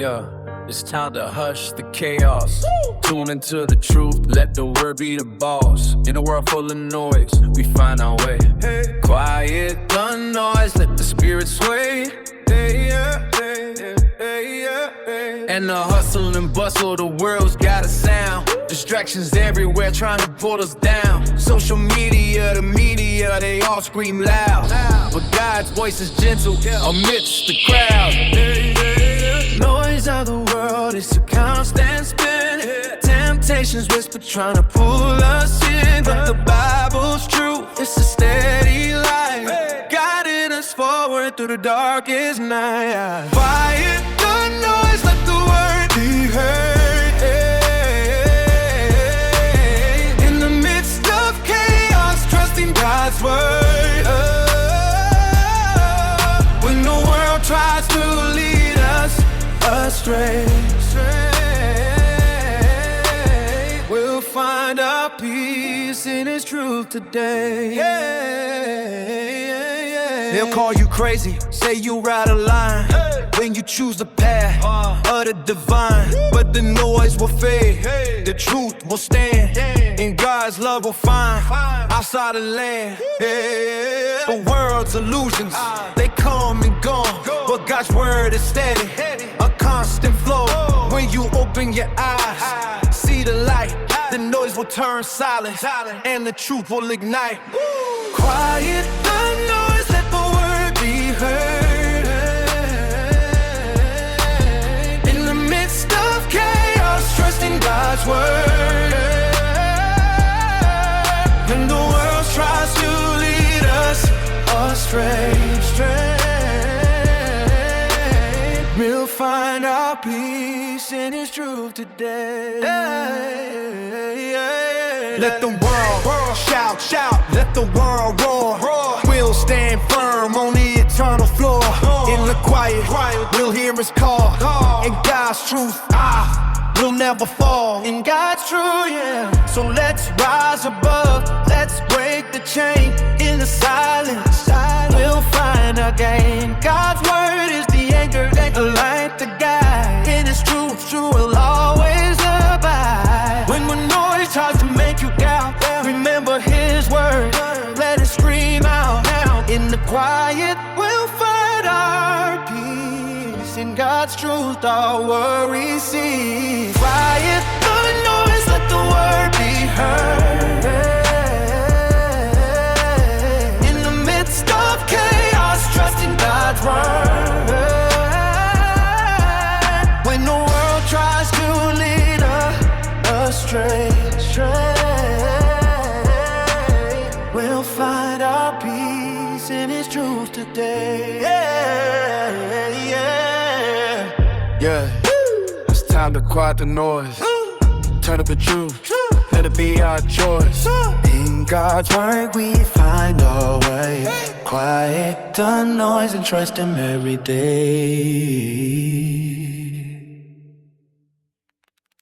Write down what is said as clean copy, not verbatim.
Yeah, it's time to hush the chaos. Tune into the truth, let the word be the boss. In a world full of noise, we find our way. Quiet the noise, let the spirit sway. And the hustle and bustle, the world's got a sound. Distractions everywhere trying to pull us down. Social media, the media, they all scream loud. But God's voice is gentle amidst the crowd. Noise of the world is a constant spin. Temptations whisper trying to pull us in. But the Bible's true, it's a steady light, guiding us forward through the darkest night. Quiet the noise, let the word be heard. In the midst of chaos, trusting God's word. When the world tries to lead us astray, we'll find our peace in His truth today. They'll call you crazy, say you're out of line when you choose the path of the divine. But the noise will fade, the truth will stand, and God's love will find outside the land. The world's illusions, they come and gone, but God's word is steady, a constant flow. When you open your eyes, see the light, the noise will turn silent, and the truth will ignite. Quiet the noise, let the word be heard. In the midst of chaos, trusting God's word. When the world tries to lead us astray, we'll find our peace in His truth today. Let the world shout, shout, let the world roar. We'll stand firm on the eternal floor. In the quiet, we'll hear His call. In God's truth, we'll never fall. In God's truth, so let's rise above, let's break the chain. In the silence, we'll find our gain. God's word is the anchor, a light to guide. In His truth, true will always abide. When noise tries to make you doubt, remember His word, let it scream out. In the quiet, we'll find our peace. In God's truth, our worries cease. Quiet the noise, let the word be heard. In the midst of chaos, trusting God's word. When the world tries to lead us astray, we'll find our peace in His truth today. It's time to quiet the noise, turn up the truth, let it be our choice. In God's word we find our way. Quiet the noise and trust Him every day.